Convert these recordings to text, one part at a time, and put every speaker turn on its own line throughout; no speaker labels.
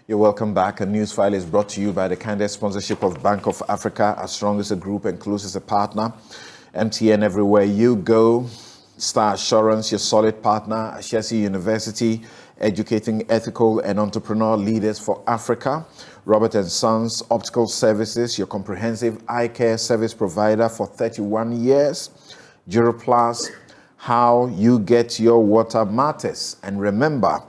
You're welcome back. A Newsfile is brought to you by the kindest sponsorship of Bank of Africa, as strong as a group and close as a partner. MTN everywhere you go. Star Assurance, your solid partner. Ashesi University, educating ethical and entrepreneur leaders for Africa. Robert & Sons Optical Services, your comprehensive eye care service provider for 31 years. Duroplus, how you get your water matters. And remember,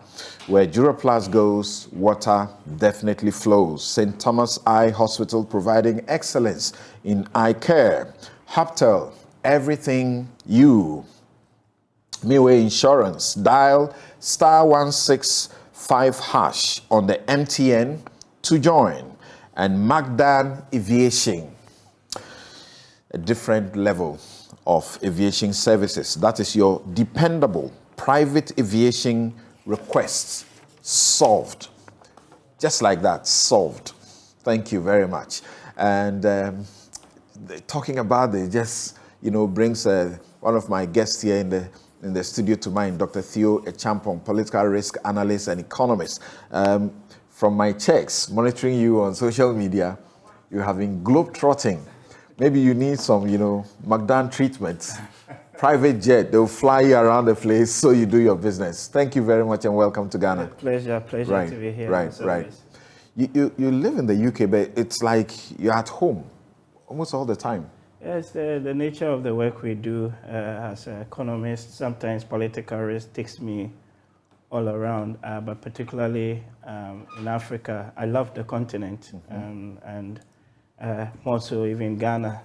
where Duroplus goes, water definitely flows. St. Thomas Eye Hospital, providing excellence in eye care. Haptel, everything you. Miway Insurance, dial *165# on the MTN to join. And Magdan Aviation, a different level of aviation services. That is your dependable private aviation requests solved. Just like that, solved. Thank you very much. And talking about it just, brings one of my guests here in the studio to mind, Dr. Theo Echampong, political risk analyst and economist. From my checks, monitoring you on social media, you have been globe-trotting. Maybe you need some, McDonald treatment. Private jet, they'll fly you around the place so you do your business. Thank you very much and welcome to Ghana.
Pleasure to be here.
Right. You live in the UK, but it's like you're at home almost all the time.
Yes, the nature of the work we do as an economist, sometimes political risk takes me all around, but particularly in Africa. I love the continent, and more so even Ghana.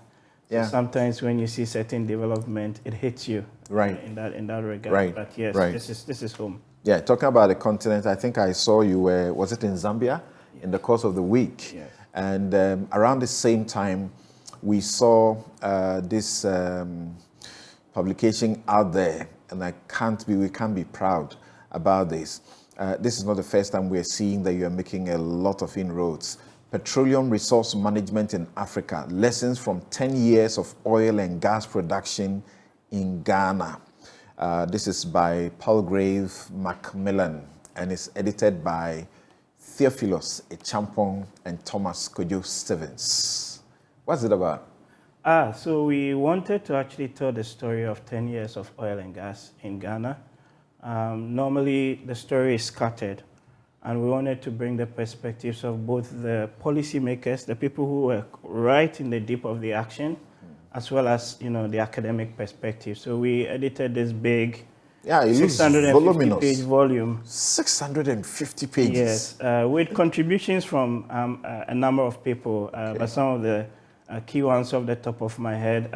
Yeah.
So sometimes when you see certain development, it hits you.
Right.
In that regard.
Right.
But yes,
right.
This is home.
Yeah, talking about the continent, I think I saw you was it in Zambia? In the course of the week.
Yes.
And around the same time, we saw this publication out there, and we can't be proud about this. This is not the first time we're seeing that you're making a lot of inroads. Petroleum Resource Management in Africa, lessons from 10 years of oil and gas production in Ghana. This is by Palgrave Macmillan, and it's edited by Theophilus Echampong and Thomas Kojo Stevens. What's it about?
So we wanted to actually tell the story of 10 years of oil and gas in Ghana. Normally, the story is scattered, and we wanted to bring the perspectives of both the policymakers, the people who were right in the deep of the action, as well as the academic perspective. So we edited this big 650-page volume. 650
pages.
Yes, with contributions from a number of people, but some of the key ones off the top of my head.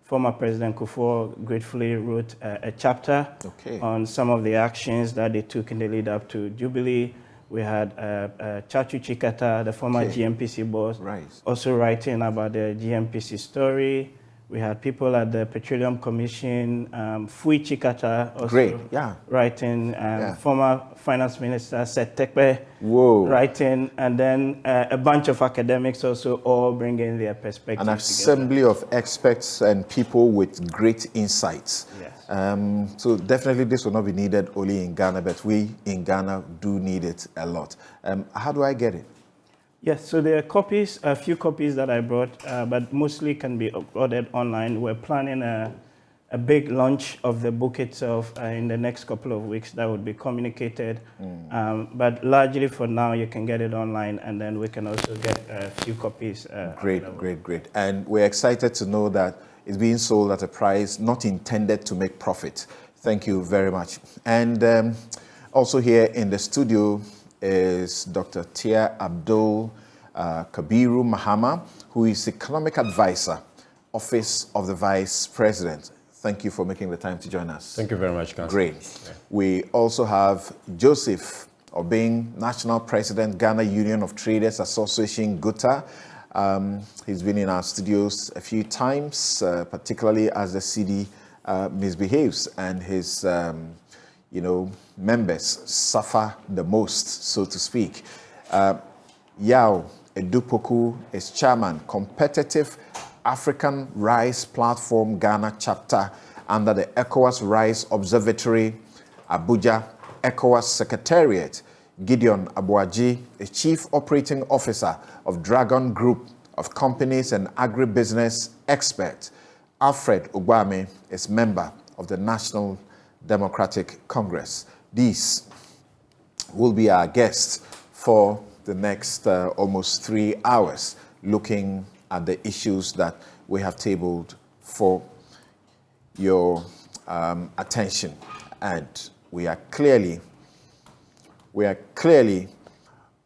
Former President Kufuor gratefully wrote a chapter on some of the actions that they took in the lead up to Jubilee. We had Chachu Chikata, the former GMPC boss, also writing about the GMPC story. We had people at the Petroleum Commission, Fui Chikata, also writing, former Finance Minister Seth Tekpe writing, and then a bunch of academics also all bringing their perspectives.
An assembly of experts and people with great insights.
Yes.
So definitely this will not be needed only in Ghana, but we in Ghana do need it a lot. How do I get it?
Yes, so there are copies, a few copies that I brought, but mostly can be ordered online. We're planning a big launch of the book itself in the next couple of weeks that would be communicated. But largely for now, you can get it online, and then we can also get a few copies.
Great. And we're excited to know that it's being sold at a price not intended to make profit. Thank you very much. And also here in the studio is Dr. Tia Abdul Kabiru Mahama, who is Economic Advisor, Office of the Vice President. Thank you for making the time to join us.
Thank you very much, Councillor.
Great. Yeah. We also have Joseph Obeng, National President, Ghana Union of Traders Association, GUTA. He's been in our studios a few times, particularly as the CD misbehaves and his members suffer the most, so to speak. Yao Edupoku is chairman, Competitive African Rice Platform Ghana chapter under the ECOWAS Rice Observatory, Abuja, ECOWAS Secretariat. Gideon Abuaji, a Chief Operating Officer of Dragon Group of Companies and Agribusiness Expert. Alfred Ogwame is member of the National Democratic Congress. These will be our guests for the next almost 3 hours, looking at the issues that we have tabled for your attention. And we are clearly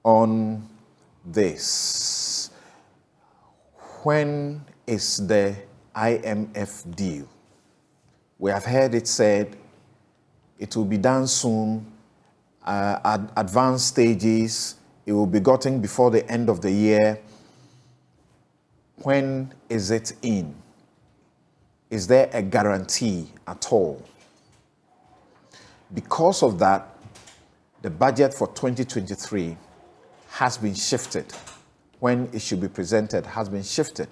on this. When is the IMF deal? We have heard it said it will be done soon, at advanced stages. It will be gotten before the end of the year. When is it in? Is there a guarantee at all? Because of that, the budget for 2023 has been shifted. When it should be presented has been shifted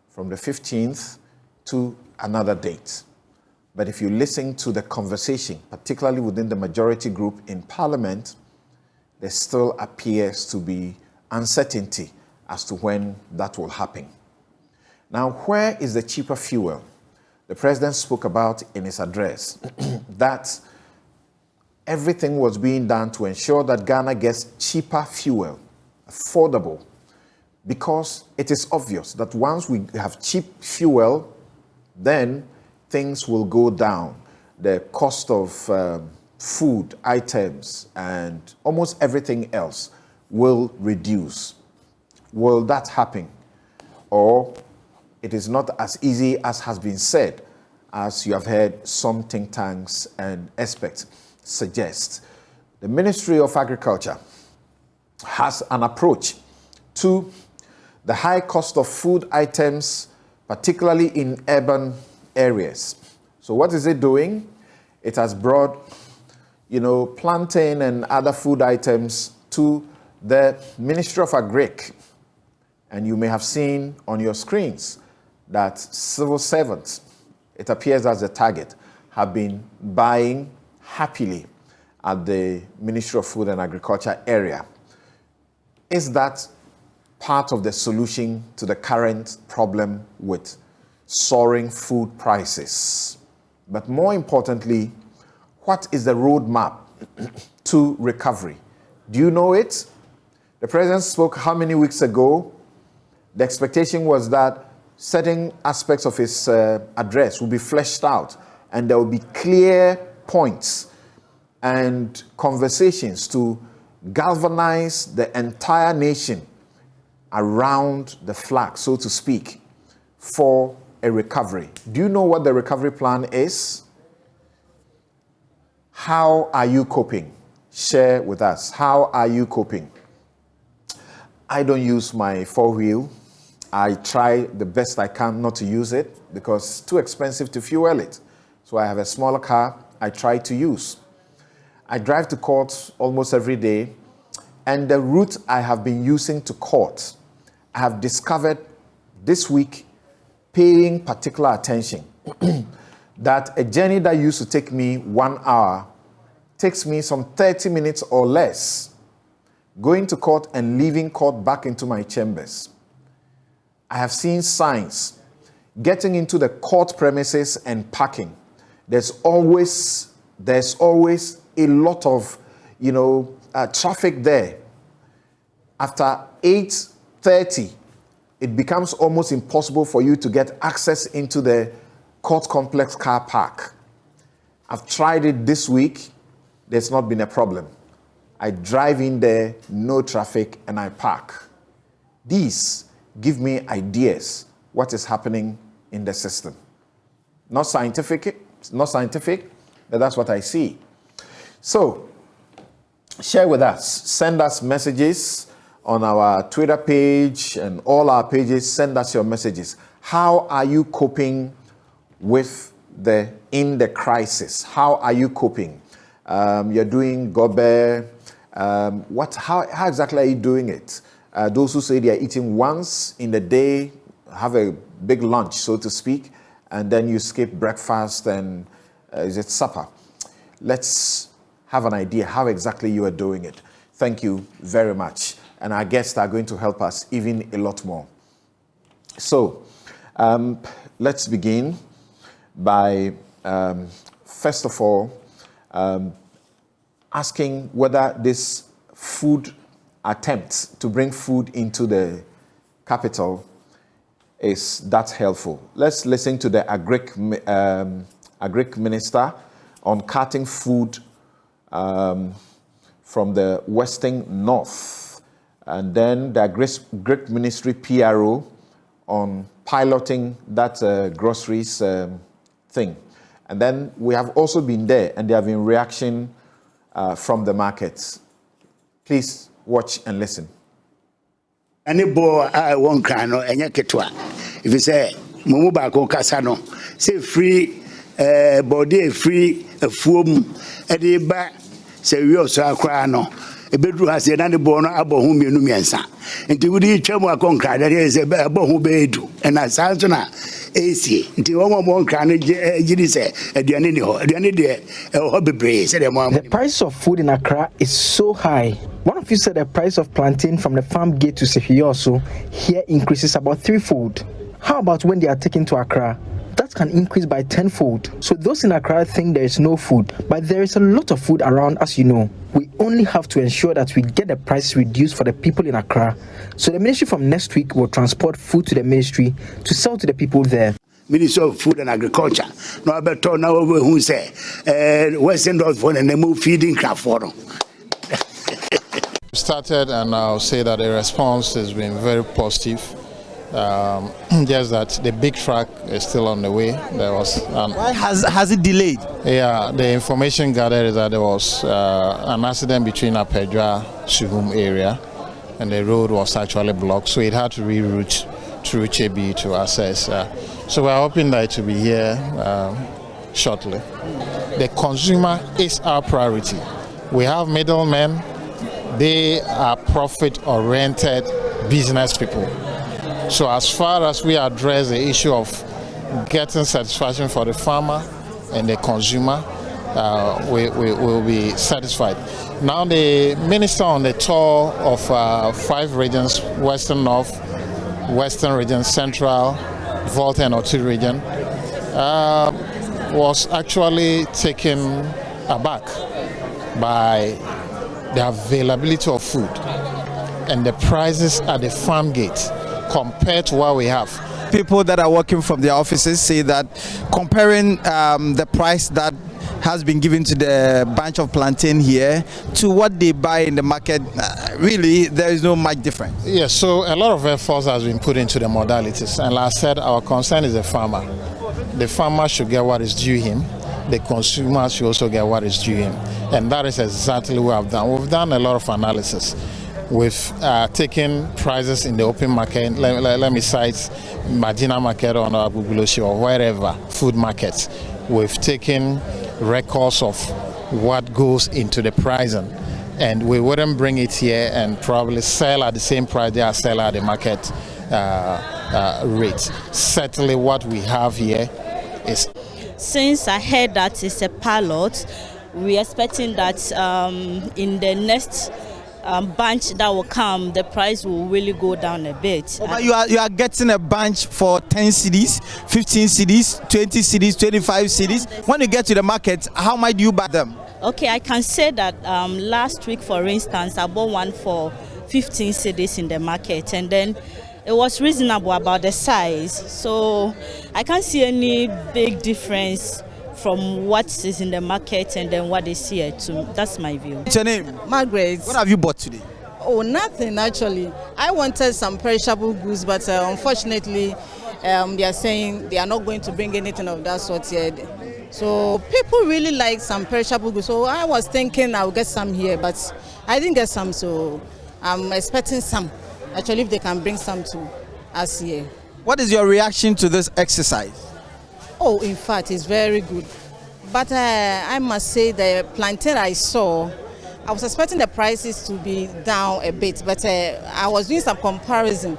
from the 15th to another date. But if you listen to the conversation, particularly within the majority group in Parliament, there still appears to be uncertainty as to when that will happen. Now, where is the cheaper fuel? The President spoke about in his address that everything was being done to ensure that Ghana gets cheaper fuel, affordable, because it is obvious that once we have cheap fuel, then things will go down. The cost of food items and almost everything else will reduce. Will that happen? Or it is not as easy as has been said, as you have heard some think tanks and experts suggest. The Ministry of Agriculture has an approach to the high cost of food items, particularly in urban areas. So what is it doing? It has brought, plantain and other food items to the Ministry of Agric. And you may have seen on your screens that civil servants, it appears as a target, have been buying happily at the Ministry of Food and Agriculture area. Is that part of the solution to the current problem with soaring food prices? But more importantly, what is the roadmap to recovery? Do you know it? The President spoke how many weeks ago? The expectation was that certain aspects of his address will be fleshed out and there will be clear points and conversations to galvanize the entire nation around the flag, so to speak, for a recovery. Do you know what the recovery plan is? How are you coping? Share with us. How are you coping? I don't use my four-wheel. I try the best I can not to use it because it's too expensive to fuel it. So I have a smaller car I try to use. I drive to court almost every day, and the route I have been using to court, I have discovered this week, paying particular attention, that a journey that used to take me 1 hour takes me some 30 minutes or less, going to court and leaving court back into my chambers. I have seen signs getting into the court premises and parking. There's always a lot of, traffic there. After 8:30, it becomes almost impossible for you to get access into the court complex car park. I've tried it this week. There's not been a problem. I drive in there, no traffic, and I park. These give me ideas what is happening in the system. Not scientific, but that's what I see. So, share with us. Send us messages on our Twitter page and all our pages. Send us your messages. How are you coping with the crisis? How are you coping? You're doing gobe. How exactly are you doing it? Those who say they are eating once in the day, have a big lunch, so to speak, and then you skip breakfast and is it supper? Let's have an idea how exactly you are doing it. Thank you very much. And our guests are going to help us even a lot more. So, let's begin by, first of all, asking whether this food attempt to bring food into the capital is that helpful. Let's listen to the Agric Minister on carting food from the Western North, and then the Agric Ministry PRO on piloting that groceries thing. And then we have also been there, and there have been reaction from the markets. Please watch and listen.
Any boy I won't cry no enya ketwa. If you say mumu ba ko kasa no, say free body free afuom e ba say we also akra no. Ebedru has na ne boy no abo ho mienu miensa. Nti wudi twam akon kra there say abo ho beedu. And asanso na AC nti wo kra no gidi say aduane ni ho. Aduane de ho bebre say dem.
The price of food in Accra is so high. One of you said the price of plantain from the farm gate to Sefioso here increases about 3-fold. How about when they are taken to Accra? That can increase by 10-fold. So those in Accra think there is no food, but there is a lot of food around, as you know. We only have to ensure that we get the price reduced for the people in Accra. So the ministry from next week will transport food to the ministry to sell to the people there.
Minister of Food and Agriculture. No about now who say Western North for the name feeding craft for them.
Started, and I'll say that the response has been very positive. Just that the big truck is still on the way. There was
why has it delayed?
Yeah, the information gathered is that there was an accident between Apedra Suhum area, and the road was actually blocked, so it had to reroute through Chebi to access. So we're hoping that it will be here shortly. The consumer is our priority. We have middlemen. They are profit-oriented business people. So as far as we address the issue of getting satisfaction for the farmer and the consumer, we will be satisfied. Now the minister on the tour of 5 regions, Western North, Western region, Central, Volta and Otu region, was actually taken aback by the availability of food and the prices at the farm gate compared to what we have.
People that are working from their offices say that comparing the price that has been given to the bunch of plantain here to what they buy in the market, really there is no much difference.
Yes, so a lot of efforts has been put into the modalities, and like I said, our concern is the farmer. The farmer should get what is due him. The consumer should also get what is due him. And that is exactly what we've done. We've done a lot of analysis. We've taken prices in the open market. Let me cite Marginal Market or Abubuloshi or wherever, food markets. We've taken records of what goes into the pricing. And we wouldn't bring it here and probably sell at the same price they are selling at the market rate. Certainly what we have here is...
Since I heard that it's a pilot, we're expecting that in the next bunch that will come, the price will really go down a bit.
But you are getting a bunch for 10 CDs, 15 CDs, 20 CDs, 25 CDs. When you get to the market, how might you buy them?
Okay, I can say that last week, for instance, I bought one for 15 CDs in the market, and then it was reasonable about the size. So I can't see any big difference from what is in the market and then what is here. That's my view.
What's your name?
Margaret.
What have you bought today?
Oh, nothing actually. I wanted some perishable goods, but unfortunately, they are saying they are not going to bring anything of that sort yet. So people really like some perishable goods. So I was thinking I'll get some here, but I didn't get some. So I'm expecting some. Actually, if they can bring some to us here.
What is your reaction to this exercise?
Oh, in fact, it's very good. But I must say the plantain I saw, I was expecting the prices to be down a bit, but I was doing some comparison,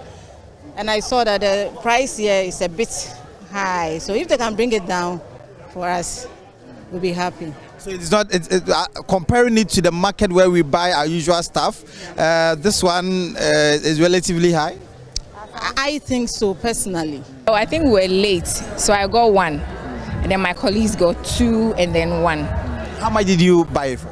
and I saw that the price here is a bit high. So if they can bring it down for us, we'll be happy.
So it's not, comparing it to the market where we buy our usual stuff, this one is relatively high?
I think so, personally.
Oh, I think we were late, so I got one, and then my colleagues got two, and then one.
How much did you buy it for?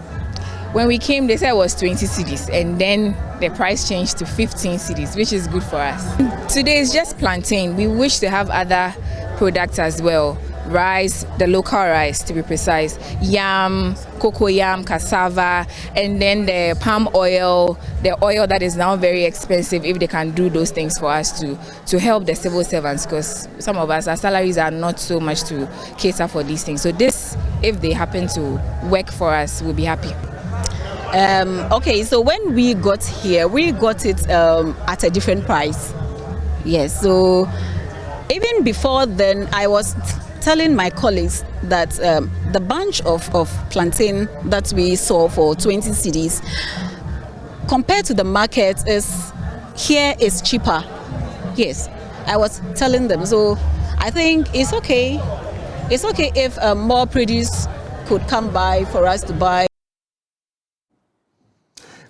When we came, they said it was 20 cedis, and then the price changed to 15 cedis, which is good for us. Today is just plantain. We wish to have other products as well. Rice, the local rice to be precise, yam, cocoa yam, cassava, and then the palm oil, the oil that is now very expensive, if they can do those things for us to help the civil servants, because some of us, our salaries are not so much to cater for these things. So this, if they happen to work for us, we'll be happy.
Okay, so when we got here, we got it at a different price. Yes, so even before then, I was telling my colleagues that the bunch of plantain that we saw for 20 cedis compared to the market is cheaper. Yes, I was telling them. So I think it's okay. It's okay if more produce could come by for us to buy.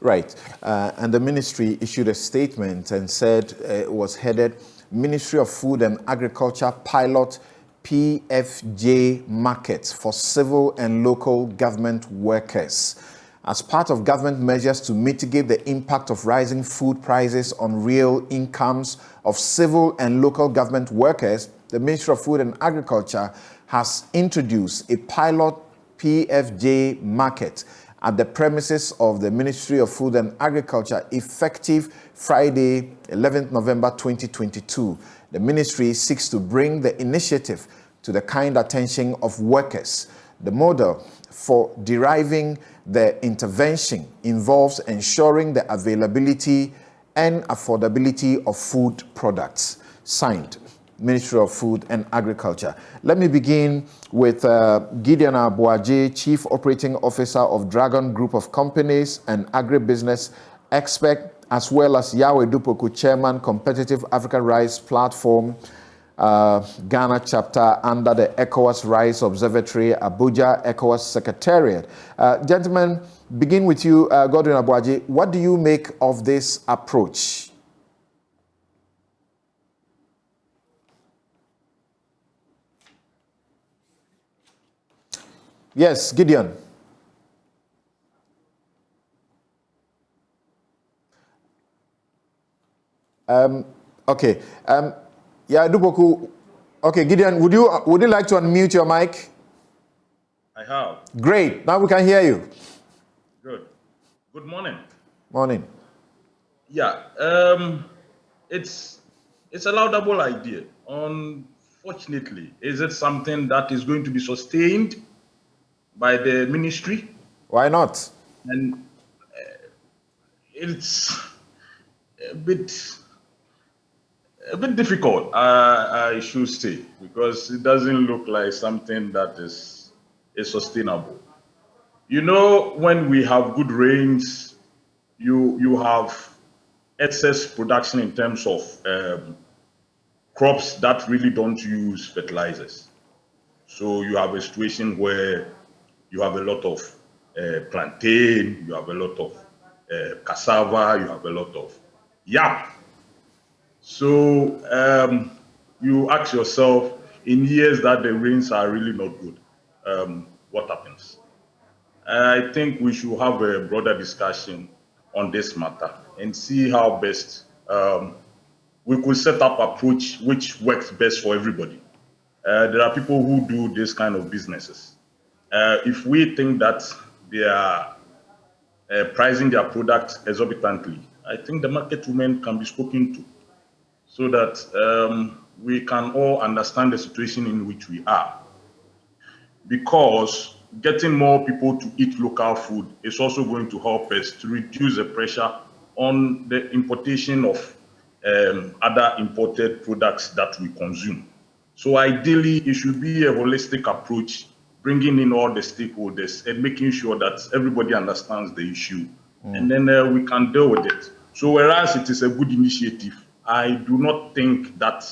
Right, and the ministry issued a statement and said it was headed Ministry of Food and Agriculture Pilot PFJ Markets for Civil and Local Government Workers. As part of government measures to mitigate the impact of rising food prices on real incomes of civil and local government workers, the Ministry of Food and Agriculture has introduced a pilot PFJ market at the premises of the Ministry of Food and Agriculture effective Friday, 11th November 2022. The ministry seeks to bring the initiative to the kind attention of workers. The model for deriving the intervention involves ensuring the availability and affordability of food products. Signed, Ministry of Food and Agriculture. Let me begin with Gideon Abuaje, Chief Operating Officer of Dragon Group of Companies and Agribusiness Expert, as well as Yahweh Dupoku, Chairman, Competitive African Rice Platform, Ghana chapter under the ECOWAS Rice Observatory, Abuja ECOWAS Secretariat. Gentlemen, begin with you, Godwin Abuaje. What do you make of this approach? Yes, Gideon. Okay. Yeah, Dupoku. Okay, Gideon, would you like to unmute your mic?
I have.
Great. Now we can hear you.
Good. Good morning.
Morning.
Yeah. It's a laudable idea. Unfortunately, is it something that is going to be sustained by the ministry?
Why not?
And it's a bit difficult, I should say, because it doesn't look like something that is sustainable. You know, when we have good rains, you have excess production in terms of crops that really don't use fertilizers. So you have a situation where you have a lot of plantain, you have a lot of cassava, you have a lot of yam. So you ask yourself, in years that the rains are really not good, what happens? I think we should have a broader discussion on this matter and see how best we could set up approach which works best for everybody. There are people who do this kind of businesses. If we think that they are pricing their products exorbitantly, I think the market women can be spoken to, so that we can all understand the situation in which we are. Because getting more people to eat local food is also going to help us to reduce the pressure on the importation of other imported products that we consume. So ideally, it should be a holistic approach, bringing in all the stakeholders and making sure that everybody understands the issue. And then we can deal with it. So whereas it is a good initiative, I do not think that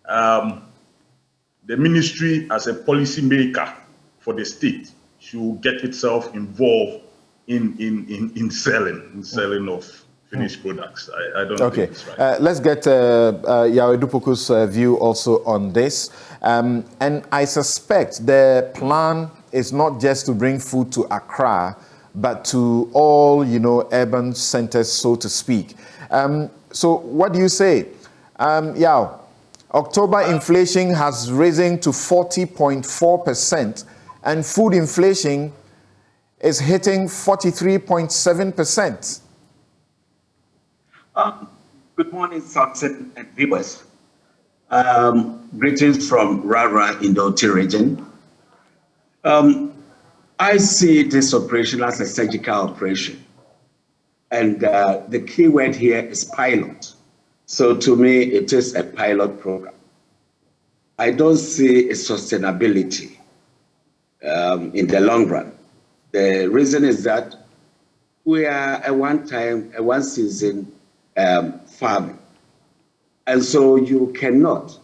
the ministry as a policy maker for the state should get itself involved in selling of finished products. I don't think it's right.
Let's get Yaw Edupoku's view also on this. And I suspect the plan is not just to bring food to Accra, but to all, urban centers, so to speak. So what do you say? Yaw, October inflation has risen to 40.4%, and food inflation is hitting 43.7%.
Good morning, Samson and viewers. Greetings from Rara in the Oti region. I see this operation as a surgical operation. And the key word here is pilot. So to me, it is a pilot program. I don't see a sustainability in the long run. The reason is that we are a one season farming. And so you cannot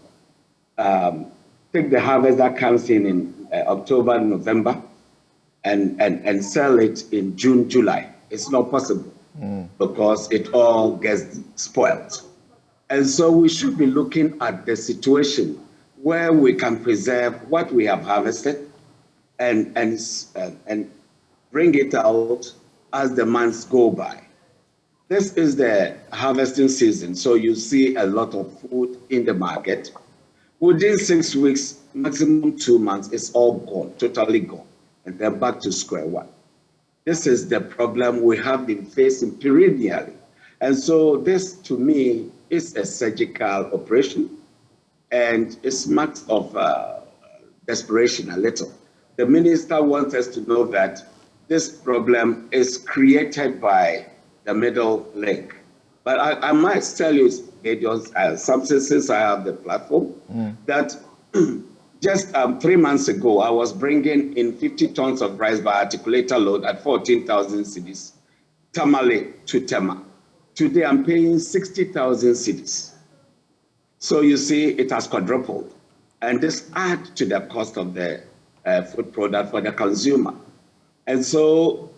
take the harvest that comes in October, November, and sell it in June, July. It's not possible because it all gets spoiled. And so we should be looking at the situation where we can preserve what we have harvested and bring it out as the months go by. This is the harvesting season, so you see a lot of food in the market. Within 6 weeks, maximum 2 months, it's all gone, totally gone, and then back to square one. This is the problem we have been facing perennially. And so this, to me, is a surgical operation, and it's marks of desperation a little. The minister wants us to know that this problem is created by the middle link. But I might tell you, something since I have the platform, that just 3 months ago, I was bringing in 50 tons of rice by articulator load at 14,000 cedis, Tamale to Tema. Today, I'm paying 60,000 cedis. So you see, it has quadrupled. And this adds to the cost of the food product for the consumer. And so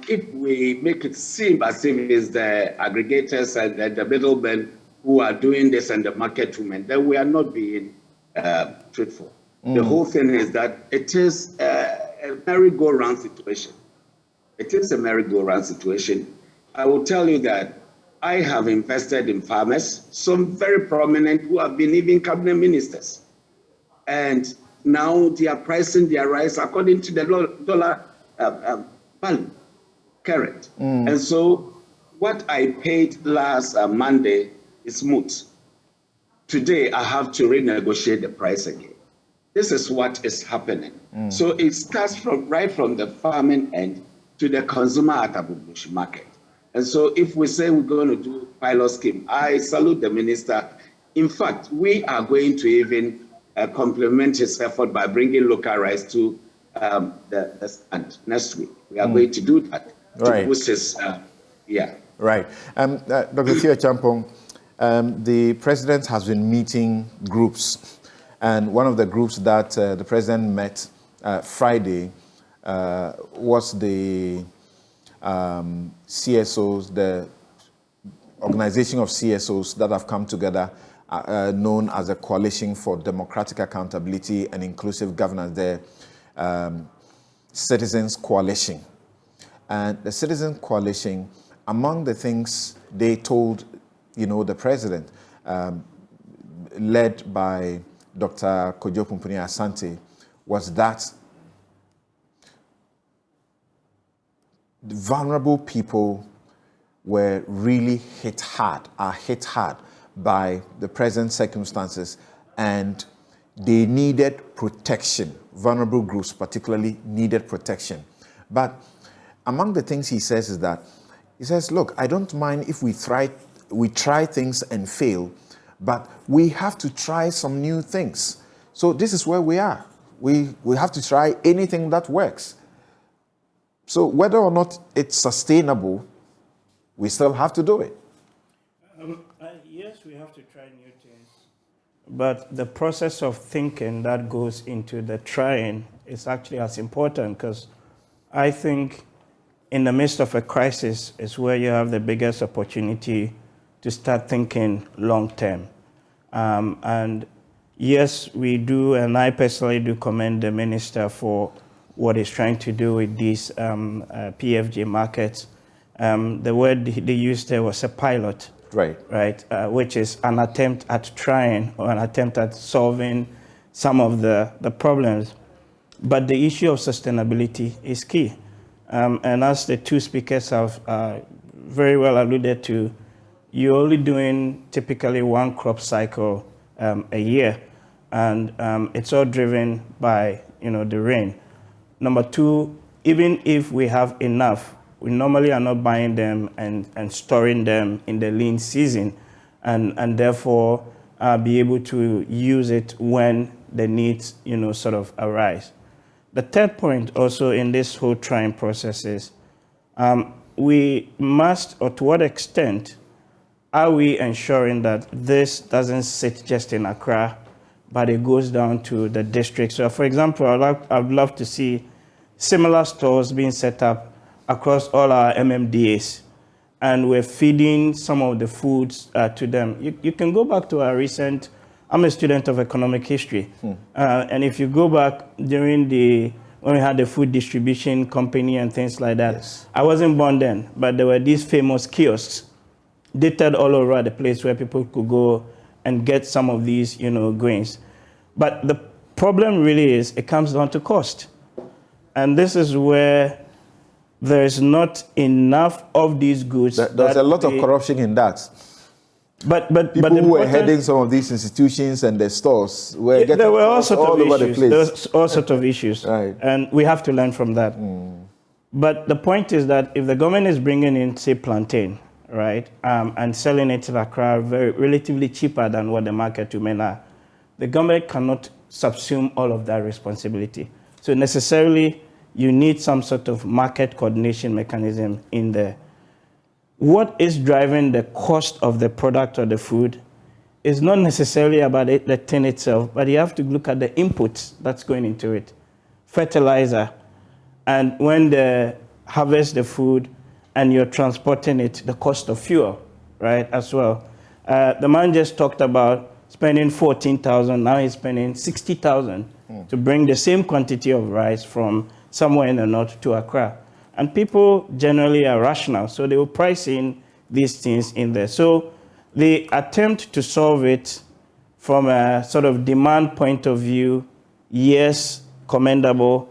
if we make it seem as if it's the aggregators and the middlemen who are doing this and the market women, then we are not being truthful. The whole thing is that it is a merry-go-round situation. It is a merry-go-round situation. I will tell you that I have invested in farmers, some very prominent who have been even cabinet ministers. And now they are pricing their rice according to the dollar value, current. And so what I paid last Monday is moot. Today, I have to renegotiate the price again. This is what is happening. So it starts right from the farming end to the consumer at Abubushi market. And so if we say we're going to do pilot scheme, I salute the minister. In fact, we are going to even complement his effort by bringing local rice to the stand next week. We are going to do that.
Right.
Right.
Dr. Theo Champong, the president has been meeting groups, and one of the groups that the president met Friday was the CSOs, the organization of CSOs that have come together, known as the Coalition for Democratic Accountability and Inclusive Governance, the Citizens Coalition. And the Citizens Coalition, among the things they told, the president, led by Dr. Kojo Pumpuni Asante, was that the vulnerable people were really hit hard by the present circumstances, and they needed protection. Vulnerable groups particularly needed protection. But among the things he says is that, he says, look, I don't mind if we try things and fail, but we have to try some new things. So this is where we are. We have to try anything that works. So whether or not it's sustainable, we still have to do it.
Yes, we have to try new things. But the process of thinking that goes into the trying is actually as important, because I think in the midst of a crisis is where you have the biggest opportunity to start thinking long term. And yes, we do, and I personally do commend the minister for what he's trying to do with these PFJ markets. The word they used there was a pilot, right, which is an attempt at trying or an attempt at solving some of the problems. But the issue of sustainability is key. And as the two speakers have very well alluded to, you're only doing typically one crop cycle a year, and it's all driven by the rain. Number two, even if we have enough, we normally are not buying them and storing them in the lean season, and therefore be able to use it when the needs sort of arise. The third point also in this whole trying process is we must, or to what extent, are we ensuring that this doesn't sit just in Accra, but it goes down to the district? So, for example, I'd love to see similar stores being set up across all our MMDAs, and we're feeding some of the foods to them. You can go back to our recent, I'm a student of economic history, and if you go back during when we had the food distribution company and things like that, yes. I wasn't born then, but there were these famous kiosks dotted all over the place where people could go and get some of these, grains. But the problem really is it comes down to cost. And this is where there is not enough of these goods.
There's a lot of corruption in that. But people who were heading some of these institutions and their stores were getting
there were all sorts of
over the
issues.
place.
There was all sorts of issues,
right.
And we have to learn from that. But the point is that if the government is bringing in, say, plantain, right, and selling it to Accra relatively cheaper than what the market women are, the government cannot subsume all of that responsibility. So necessarily, you need some sort of market coordination mechanism in there. What is driving the cost of the product or the food is not necessarily about the thing itself, but you have to look at the inputs that's going into it. Fertilizer, and when they harvest the food and you're transporting it, the cost of fuel, right, as well. The man just talked about spending 14,000, now he's spending 60,000 to bring the same quantity of rice from somewhere in the north to Accra. And people generally are rational, so they will price in these things in there. So the attempt to solve it from a sort of demand point of view, yes, commendable,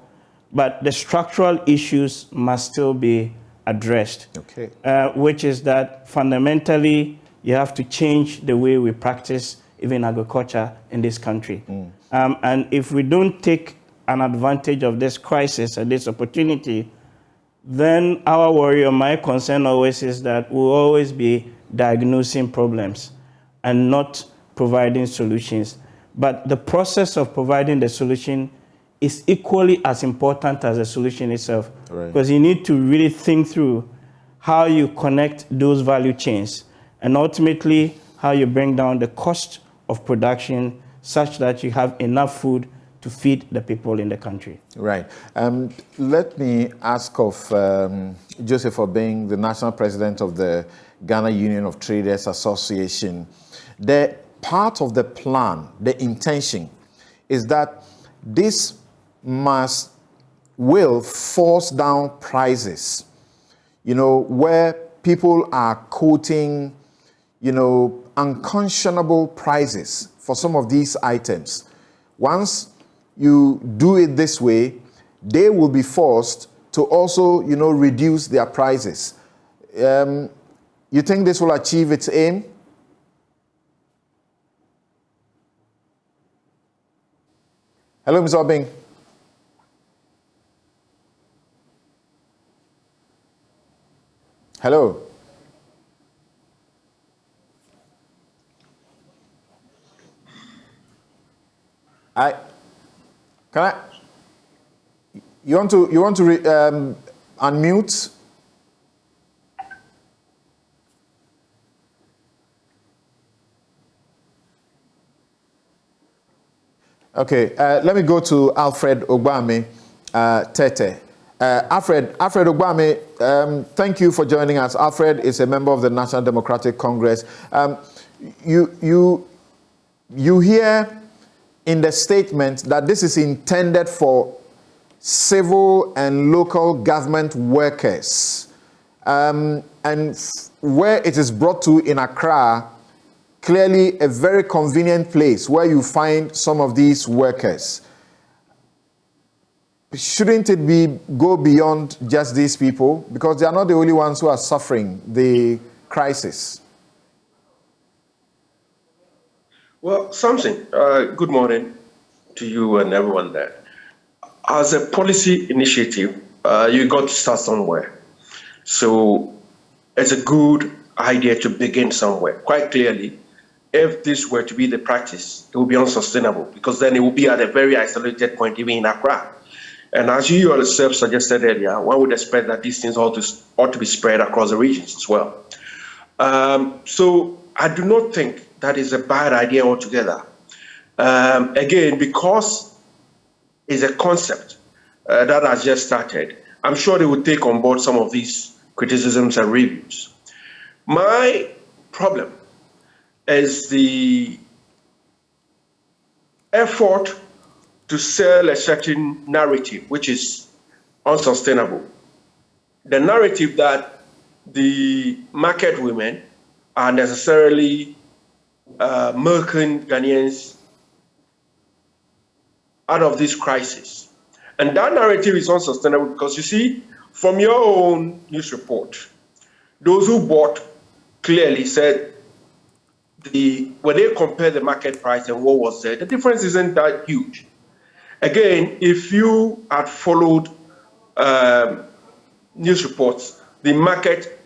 but the structural issues must still be addressed, which is that fundamentally you have to change the way we practice even agriculture in this country. And if we don't take an advantage of this crisis and this opportunity, then our worry or my concern always is that we'll always be diagnosing problems and not providing solutions. But the process of providing the solution is equally as important as the solution itself. Because you need to really think through how you connect those value chains and ultimately how you bring down the cost of production such that you have enough food to feed the people in the country.
Right. Let me ask of Joseph Obeng, the national president of the Ghana Union of Traders Association. The part of the plan, the intention, is that this will force down prices, where people are quoting, unconscionable prices for some of these items. Once you do it this way, they will be forced to also, reduce their prices. You think this will achieve its aim? Hello, Ms. Obeng. Hello. You want to unmute? Okay, let me go to Alfred Ogbame Tete. Alfred Ogbame, thank you for joining us. Alfred is a member of the National Democratic Congress. You hear in the statement that this is intended for civil and local government workers. And where it is brought to in Accra, clearly a very convenient place where you find some of these workers. Shouldn't it go beyond just these people? Because they are not the only ones who are suffering the crisis.
Well, Samson, good morning to you and everyone there. As a policy initiative, you got to start somewhere. So it's a good idea to begin somewhere. Quite clearly, if this were to be the practice, it would be unsustainable because then it would be at a very isolated point, even in Accra. And as you yourself suggested earlier, one would expect that these things ought to be spread across the regions as well. So I do not think that is a bad idea altogether. Again, because it's a concept that has just started, I'm sure they will take on board some of these criticisms and reviews. My problem is the effort to sell a certain narrative, which is unsustainable. The narrative that the market women are necessarily milking Ghanaians out of this crisis. And that narrative is unsustainable because, you see, from your own news report, those who bought clearly said when they compare the market price and what was there, the difference isn't that huge. Again, if you had followed news reports, the market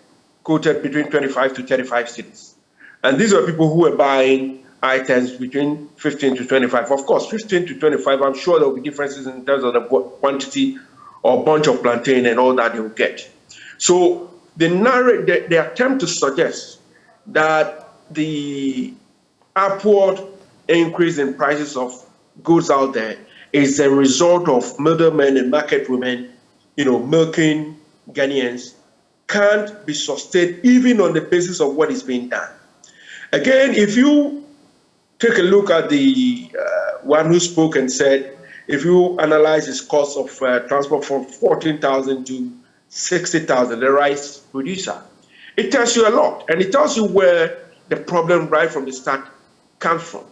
quoted between 25 to 35 cities. And these are people who were buying items between 15 to 25. Of course, 15 to 25, I'm sure there will be differences in terms of the quantity or bunch of plantain and all that they will get. So the attempt to suggest that the upward increase in prices of goods out there is a result of middlemen and market women, milking Ghanaians, can't be sustained even on the basis of what is being done. Again, if you take a look at the one who spoke and said, if you analyze his cost of transport from 14,000 to 60,000, the rice producer, it tells you a lot. And it tells you where the problem right from the start comes from.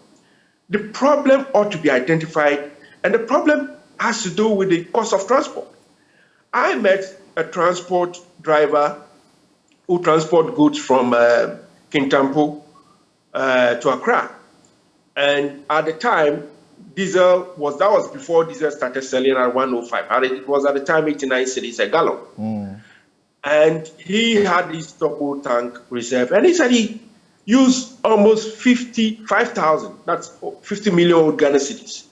The problem ought to be identified, and the problem has to do with the cost of transport. I met a transport driver who transport goods from Kintampo to Accra. And at the time, that was before diesel started selling at 105. It was at the time 89 cedis a gallon. And he had this double tank reserve. And he said he used almost 55,000, that's 50 million Ghana cedis,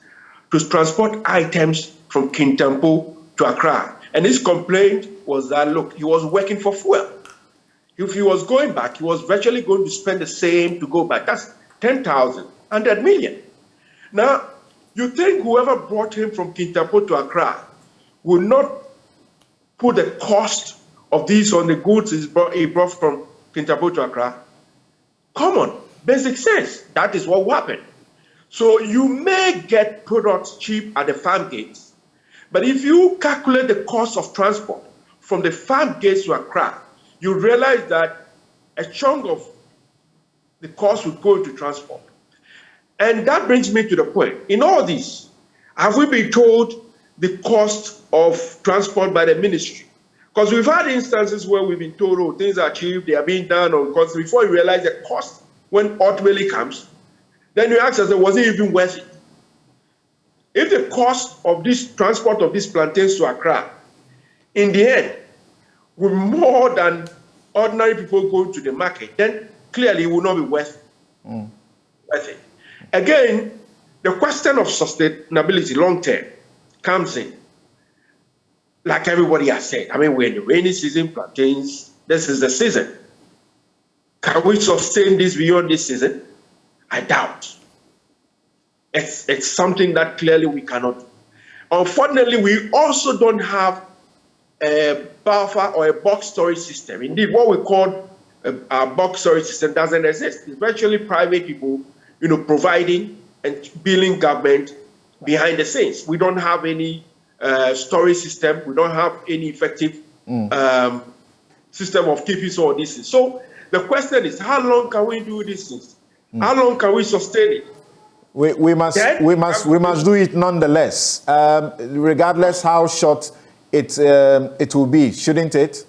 to transport items from Kintampo to Accra. And his complaint was that, look, he was working for fuel. If he was going back, he was virtually going to spend the same to go back. That's 10,000, 100 million. Now, you think whoever brought him from Kintampo to Accra will not put the cost of these on the goods he brought from Kintampo to Accra? Come on, basic sense. That is what will happen. So you may get products cheap at the farm gates, but if you calculate the cost of transport from the farm gates to Accra, you realize that a chunk of the cost would go into transport. And that brings me to the point. In all this, have we been told the cost of transport by the ministry? Because we've had instances where we've been told, oh, things are cheap, they are being done on cost. Before you realize the cost, when ultimately comes, then you ask yourself, was it even worth it? If the cost of this transport of these plantains to Accra, in the end, will more than ordinary people going to the market, then clearly it will not be worth it. Again, the question of sustainability long-term comes in. Like everybody has said, I mean, we're in the rainy season, plantains, this is the season. Can we sustain this beyond this season? I doubt. It's something that clearly we cannot do. Unfortunately, we also don't have a buffer or a box storage system. Indeed, what we call a box storage system doesn't exist. It's virtually private people, providing and billing government behind the scenes. We don't have any storage system. We don't have any effective system of keeping all these things. So the question is, how long can we do these things? How long can we sustain it?
We must do it nonetheless, regardless how short it will be, shouldn't it?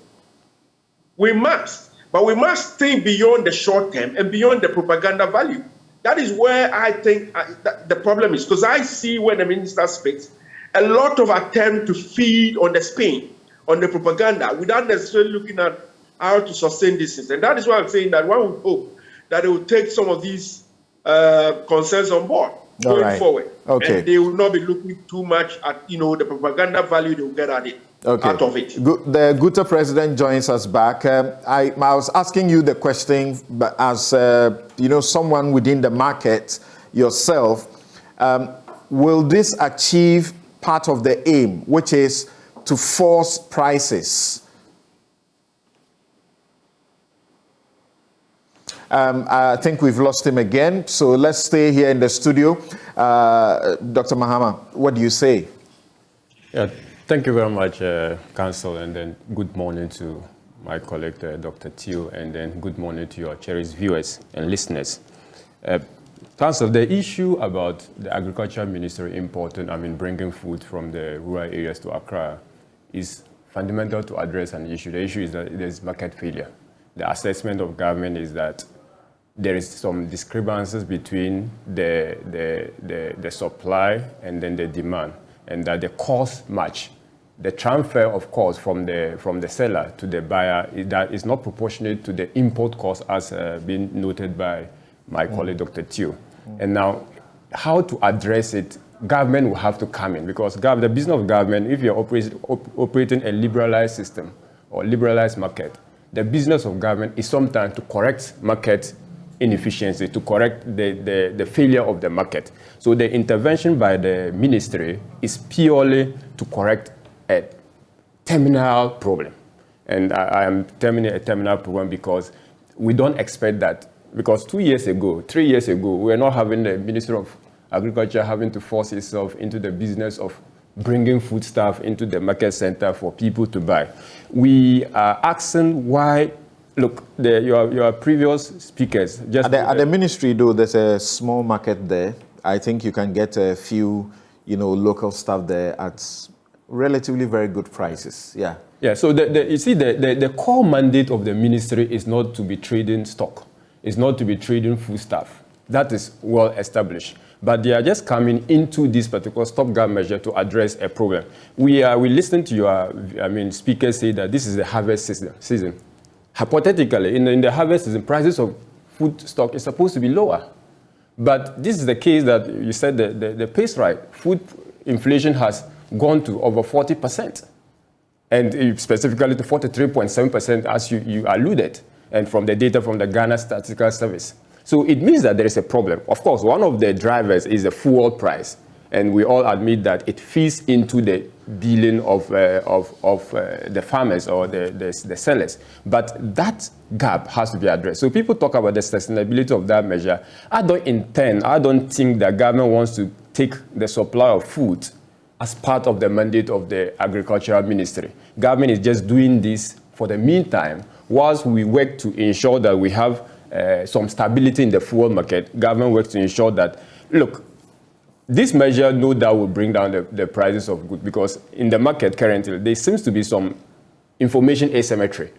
We must, but we must think beyond the short term and beyond the propaganda value. That is where I think the problem is, because I see when the minister speaks, a lot of attempt to feed on the spin, on the propaganda, without necessarily looking at how to sustain this system. And that is why I'm saying that one would hope that they will take some of these concerns on board going forward.
Okay.
And they will not be looking too much at the propaganda value they will get out of it.
The Gutta president joins us back. I was asking you the question, but as someone within the market yourself, will this achieve part of the aim, which is to force prices? I think we've lost him again, so let's stay here in the studio. Dr. Mahama, what do you say?
Yeah, thank you very much, Council, and then good morning to my colleague, Dr. Teo, and then good morning to your cherished viewers and listeners. Council, the issue about the Agriculture Ministry bringing food from the rural areas to Accra is fundamental to address an issue. The issue is that there's market failure. The assessment of government is that there is some discrepancies between the supply and then the demand, and that the cost match. The transfer of cost from the seller to the buyer is not proportionate to the import cost, as been noted by my colleague Dr. Teo. And now, how to address it? Government will have to come in, because the business of government, if you're operating a liberalized system or liberalized market, the business of government is sometimes to correct market inefficiency, to correct the failure of the market. So the intervention by the ministry is purely to correct a terminal problem. And I am terming a terminal problem because we don't expect that, because 3 years ago, we were not having the Ministry of Agriculture having to force itself into the business of bringing foodstuff into the market center for people to buy. We are asking why. Look, your previous speakers just
at the ministry, though, there's a small market there. I think you can get a few, local stuff there at relatively very good prices. Yeah.
Yeah. So you see, the core mandate of the ministry is not to be trading stock. It's not to be trading foodstuff. That is well established. But they are just coming into this particular stopgap measure to address a problem. We listen to your, speakers say that this is the harvest season. Hypothetically, in the harvest season, prices of food stock is supposed to be lower. But this is the case that you said the pace right. Food inflation has gone to over 40%. And specifically to 43.7%, as you alluded, and from the data from the Ghana Statistical Service. So it means that there is a problem. Of course, one of the drivers is the fuel price. And we all admit that it feeds into the billing of the farmers or the sellers. But that gap has to be addressed. So people talk about the sustainability of that measure. I don't think the government wants to take the supply of food as part of the mandate of the Agricultural Ministry. Government is just doing this for the meantime, whilst we work to ensure that we have some stability in the fuel market. Government works to ensure that, look, this measure, no doubt, will bring down the prices of goods, because in the market currently, there seems to be some information asymmetry.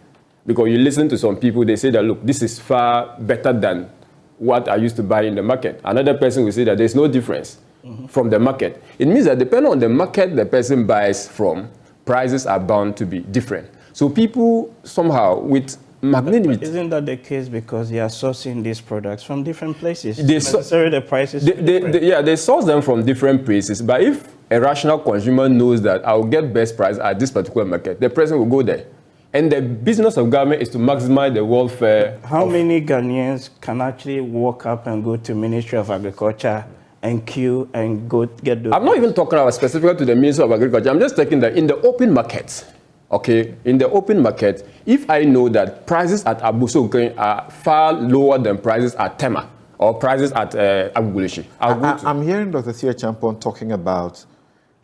Because you listen to some people, they say that, look, this is far better than what I used to buy in the market. Another person will say that there's no difference from the market. It means that depending on the market the person buys from, prices are bound to be different. So people somehow with magnanimity.
Isn't that the case because they are sourcing these products from different places? The prices.
They source them from different places. But if a rational consumer knows that I'll get best price at this particular market, the person will go there. And the business of government is to maximize the welfare.
How many Ghanaians can actually walk up and go to Ministry of Agriculture and queue and go get those?
I'm not even talking about specifically to the Ministry of Agriculture. I'm just taking that in the open market. Okay, in the open market, if I know that prices at Abuso are far lower than prices at Tema or prices at Aguguleshi,
I'm hearing Dr. Theo Champon talking about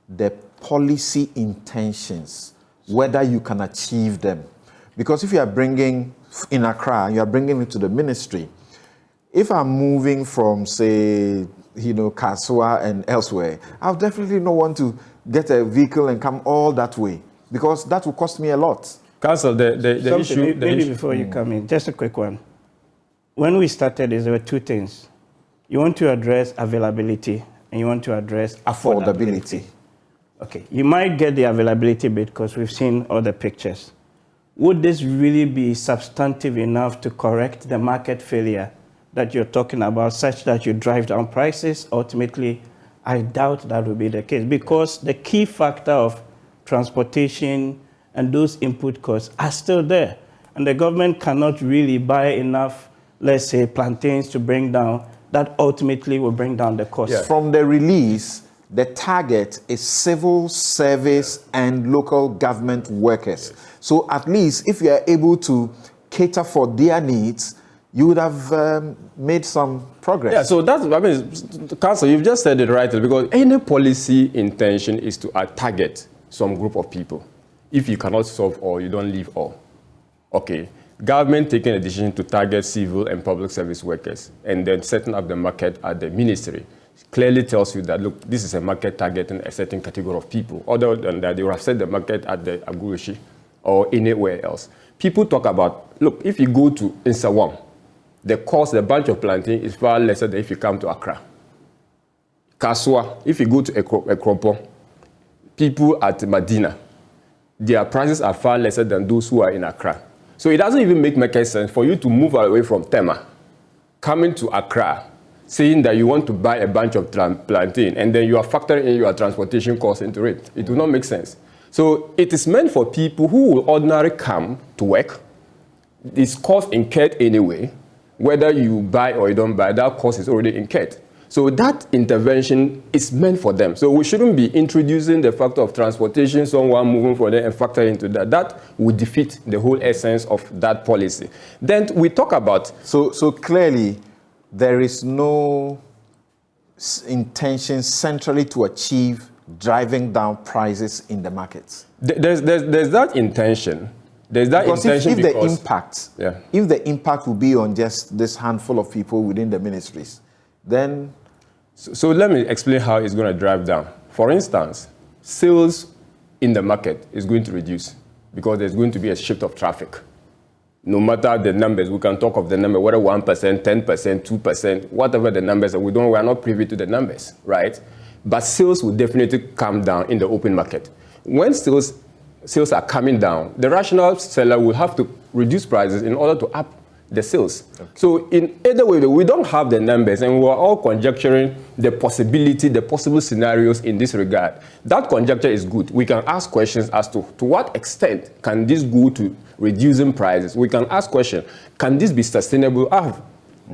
the policy intentions, whether you can achieve them. Because if you are bringing in Accra, you are bringing it to the ministry. If I'm moving from, say, Kasua and elsewhere, I'll definitely not want to get a vehicle and come all that way, because that will cost me a lot.
Council, the issue...
Maybe before you come in, just a quick one. When we started, there were two things. You want to address availability, and you want to address affordability. Okay, you might get the availability bit because we've seen all the pictures. Would this really be substantive enough to correct the market failure that you're talking about, such that you drive down prices? Ultimately, I doubt that will be the case, because the key factor of transportation and those input costs are still there. And the government cannot really buy enough, let's say, plantains to bring down, that ultimately will bring down the cost.
Yeah. From the release, the target is civil service and local government workers. So at least if you are able to cater for their needs, you would have made some progress.
Yeah, so that's, I mean, Council, you've just said it rightly, because any policy intention is to target some group of people. If you cannot solve all, you don't leave all. Okay, government taking a decision to target civil and public service workers and then setting up the market at the ministry clearly tells you that, look, this is a market targeting a certain category of people. Other than that, they would have set the market at the Agurushi or anywhere else. People talk about, look, if you go to Insawam, the cost, the bunch of plantain is far lesser than if you come to Accra. Kasua, if you go to Ekropo, people at Medina, their prices are far lesser than those who are in Accra. So it doesn't even make market sense for you to move away from Tema, coming to Accra, saying that you want to buy a bunch of plantain, and then you are factoring in your transportation costs into it. It will not make sense. So it is meant for people who will ordinarily come to work. This cost incurred anyway. Whether you buy or you don't buy, that cost is already incurred. So that intervention is meant for them. So we shouldn't be introducing the factor of transportation, someone moving for them and factor into that. That would defeat the whole essence of that policy. Then we talk about...
So clearly, there is no intention centrally to achieve driving down prices in the markets.
There's that intention. There's that intention
if the impact will be on just this handful of people within the ministries, then...
So let me explain how it's going to drive down. For instance, sales in the market is going to reduce because there's going to be a shift of traffic. No matter the numbers, we can talk of the number, whether 1%, 10%, 2%, whatever the numbers are, we are not privy to the numbers, right? But sales will definitely come down in the open market. When sales are coming down, the rational seller will have to reduce prices in order to up the sales. Okay. So in either way, we don't have the numbers, and we're all conjecturing the possible scenarios in this regard. That conjecture is good. We can ask questions as to what extent can this go to reducing prices. We can ask questions, can this be sustainable? I've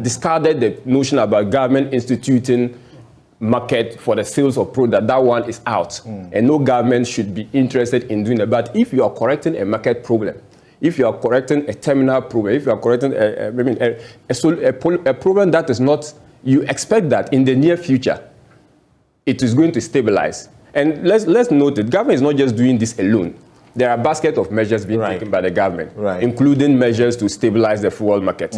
discarded the notion about government instituting market for the sales of product. That one is out, and no government should be interested in doing that. But if you are correcting a market problem, if you are correcting a terminal problem, if you are correcting a problem that is not, you expect that in the near future, it is going to stabilize. And let's note that government is not just doing this alone. There are a basket of measures being taken by the government, including measures to stabilize the fuel market.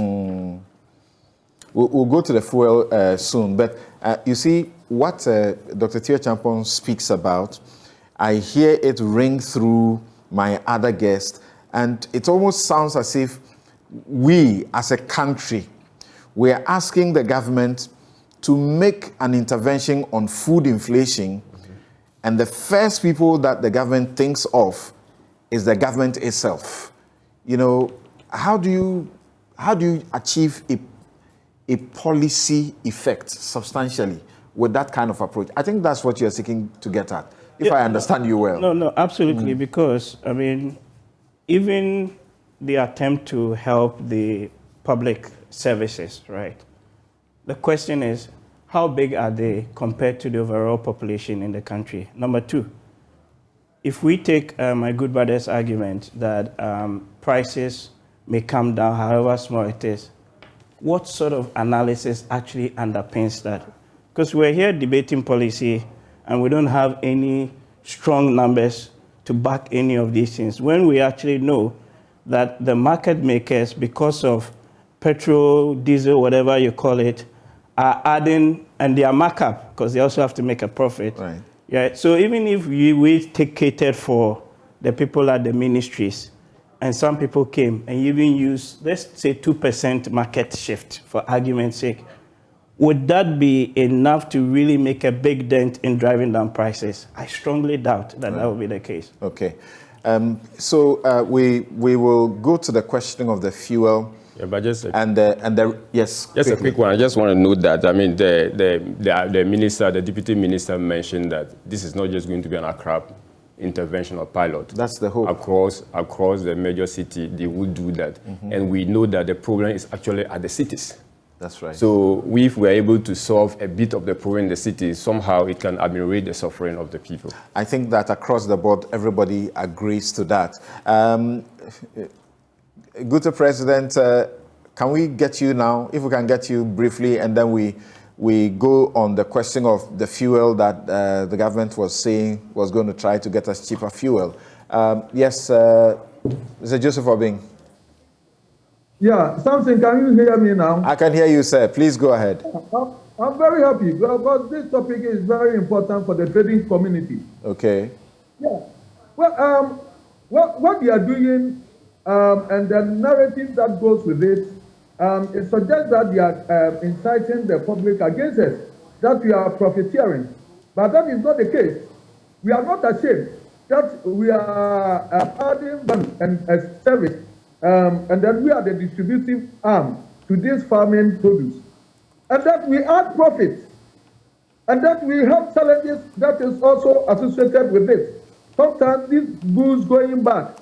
We'll go to the fuel soon, but you see what Dr. Theo Champon speaks about, I hear it ring through my other guests, and it almost sounds as if we as a country, we are asking the government to make an intervention on food inflation, and the first people that the government thinks of is the government itself. You know, how do you achieve a policy effect substantially with that kind of approach? I think that's what you're seeking to get at, if I understand you well.
No, absolutely, because, I mean, even the attempt to help the public services, right? The question is, how big are they compared to the overall population in the country? Number two, if we take my good brother's argument that prices may come down, however small it is, what sort of analysis actually underpins that? Because we're here debating policy and we don't have any strong numbers to back any of these things, when we actually know that the market makers, because of petrol, diesel, whatever you call it, are adding, and their markup, because they also have to make a profit.
Right.
Yeah. So even if we take catered for the people at the ministries, and some people came and even used, let's say 2% market shift for argument's sake, would that be enough to really make a big dent in driving down prices? I strongly doubt that that would be the case.
Okay. So we will go to the questioning of the fuel.
Yeah, but just
yes,
just
quickly.
a quick one. I just want to note that, I mean, the minister, the deputy minister mentioned that this is not just going to be an Accra intervention or pilot.
That's the hope.
Across the major city, they will do that. And we know that the problem is actually at the cities.
That's right.
So if we're able to solve a bit of the problem in the cities, somehow it can ameliorate the suffering of the people.
I think that across the board, everybody agrees to that. Good President, can we get you now? If we can get you briefly, and then we go on the question of the fuel that the government was saying was going to try to get us cheaper fuel. Yes, Mr. Joseph Obing.
Yeah, Samson, can you hear me now?
I can hear you, sir. Please go ahead.
I'm very happy because this topic is very important for the trading community.
Okay.
Yeah. Well, what we are doing and the narrative that goes with it, it suggests that we are inciting the public against us, that we are profiteering. But that is not the case. We are not ashamed that we are adding value and a service. And then we are the distributive arm to this farming produce. And that we add profit. And that we have challenges that is also associated with it. Sometimes these goods going back.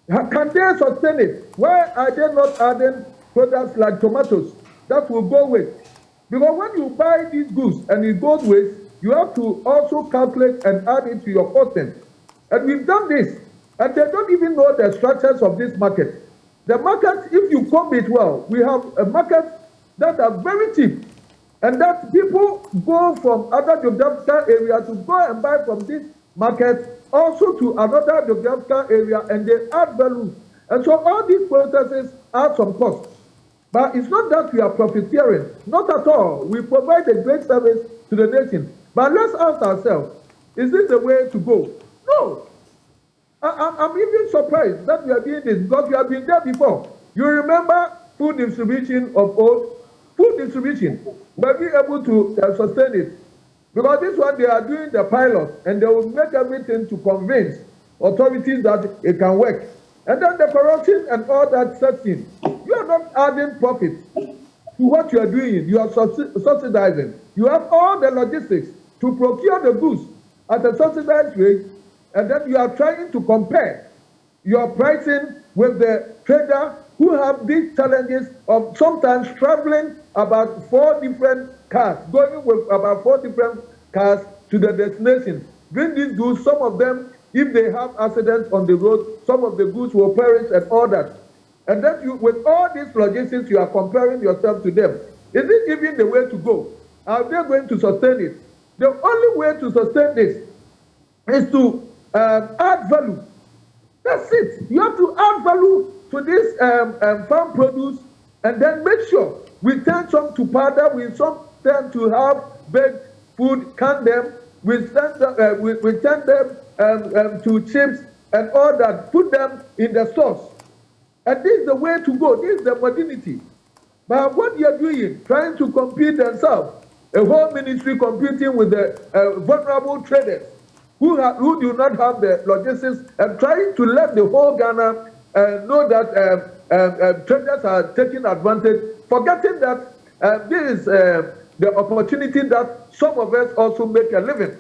Can they sustain it? Why are they not adding products like tomatoes that will go waste? Because when you buy these goods and it goes waste, you have to also calculate and add it to your costing. And we've done this. And they don't even know the structures of this market. The market, if you comb it well, we have a market that are very cheap. And that people go from other geographical areas to go and buy from this market, also to another geographical area, and they add value. And so all these processes add some cost. But it's not that we are profiteering. Not at all. We provide a great service to the nation. But let's ask ourselves, is this the way to go? No. I'm even surprised that we are doing this because we have been there before. You remember food distribution of old? Food distribution. Were we able to sustain it? Because this one, they are doing the pilot and they will make everything to convince authorities that it can work. And then the corruption and all that sets in. You are not adding profit to what you are doing. You are subsidizing. You have all the logistics to procure the goods at a subsidized rate. And then you are trying to compare your pricing with the trader who have these challenges of sometimes traveling about 4 different cars, going with about 4 different cars to the destination. Bring these goods, some of them, if they have accidents on the road, some of the goods will perish and all that. And then you, with all these logistics, you are comparing yourself to them. Is it even the way to go? Are they going to sustain it? The only way to sustain this is to add value. That's it. You have to add value to this farm produce and then make sure we turn some to powder, we turn to have baked food, can them, we turn them to chips and all that, put them in the stores. And this is the way to go. This is the modernity. But what you're doing, trying to compete themselves, a whole ministry competing with the vulnerable traders, who do not have the logistics, and trying to let the whole Ghana know that traders are taking advantage, forgetting that this is the opportunity that some of us also make a living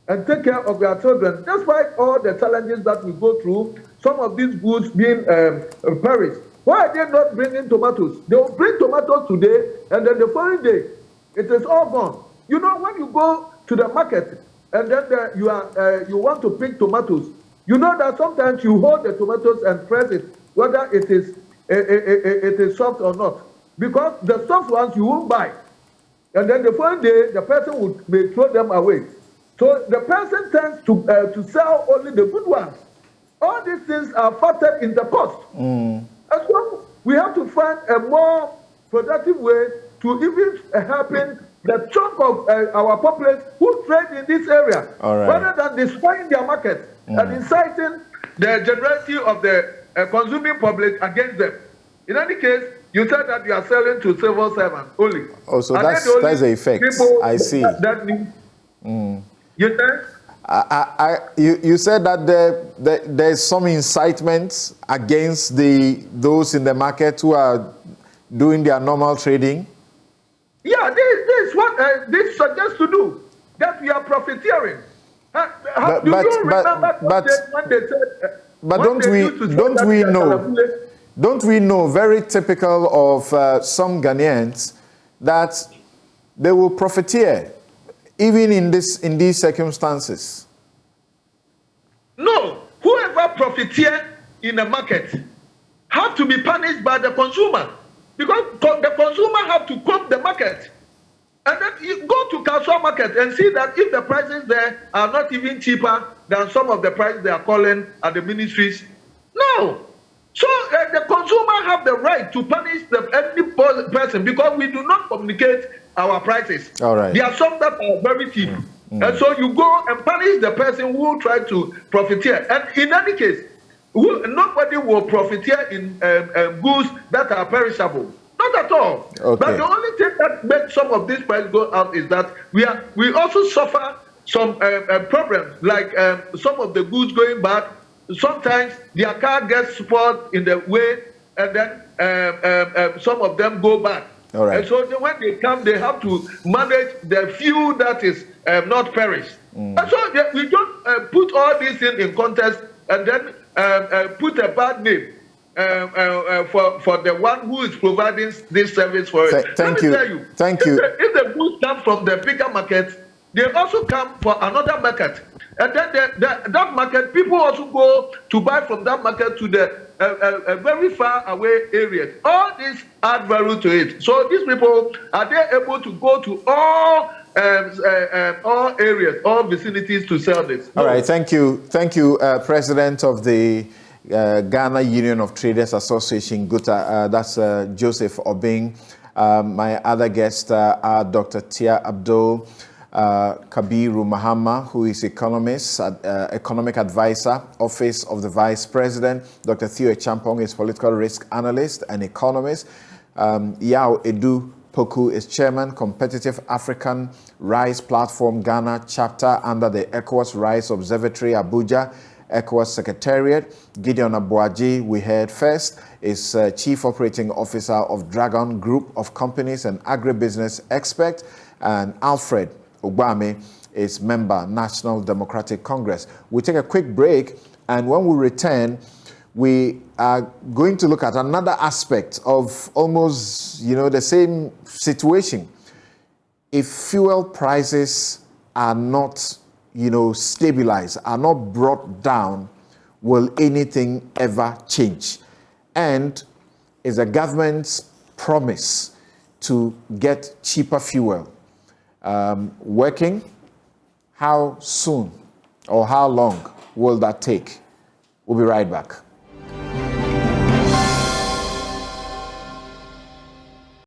and take care of their children. Despite all the challenges that we go through, some of these goods being perished. Why are they not bringing tomatoes? They will bring tomatoes today, and then the following day, it is all gone. You know, when you go to the market, and then you want to pick tomatoes. You know that sometimes you hold the tomatoes and press it, whether it is soft or not, because the soft ones you won't buy, and then the following day the person may throw them away. So the person tends to sell only the good ones. All these things are factored in the cost. And so we have to find a more productive way to even helping the chunk of our populace who trade in this area, rather than destroying their market and inciting the generality of the consuming public against them. In any case, you said that you are selling to civil servants only.
Oh, so that's the effect. I see.
That means, you said?
You said that there's some incitement against those in the market who are doing their normal trading.
Yeah, this is what this suggests to do, that we are profiteering. Do you remember when they said?
But don't we know, very typical of some Ghanaians, that they will profiteer even in these circumstances?
No, whoever profiteer in the market have to be punished by the consumer, because the consumer have to cope the market. And then you go to Kaswa market and see that if the prices there are not even cheaper than some of the prices they are calling at the ministries. No. So the consumer have the right to punish any person, because we do not communicate our prices.
All right.
There are some that are very cheap. And so you go and punish the person who try to profiteer. And in any case, nobody will profiteer in goods that are perishable. Not at all.
Okay.
But the only thing that makes some of these prices go up is that we also suffer some problems, like some of the goods going bad. Sometimes their car gets spoiled in the way, and then some of them go bad.
All right.
And so when they come, they have to manage the few that is not perished. And so we don't put all these things in context and then put a bad name for the one who is providing this service for it.
Thank you. Thank you.
If the goods come from the bigger market, they also come for another market. And then that market, people also go to buy from that market to the very far away areas. All this add value to it. So these people, are they able to go to all areas, all vicinities to sell this?
All right, thank you. Thank you, President of the Ghana Union of Traders Association, GUTA. That's Joseph Obing. My other guests are Dr. Tia Abdul, Kabiru Mahama, who is economist, economic advisor, Office of the Vice President. Dr. Theo Champong is political risk analyst and economist. Yao Edu Poku is chairman, Competitive African Rice Platform Ghana chapter under the ECOWAS Rice Observatory, Abuja, ECOWAS Secretariat. Gideon Abuaji, we heard first, is Chief Operating Officer of Dragon Group of Companies and Agribusiness Expert. And Alfred Ogbame is member, National Democratic Congress. We take a quick break, and when we return, we are going to look at another aspect of almost, the same situation. If fuel prices are not, stabilized, are not brought down, will anything ever change? And is the government's promise to get cheaper fuel working? How soon or how long will that take? We'll be right back.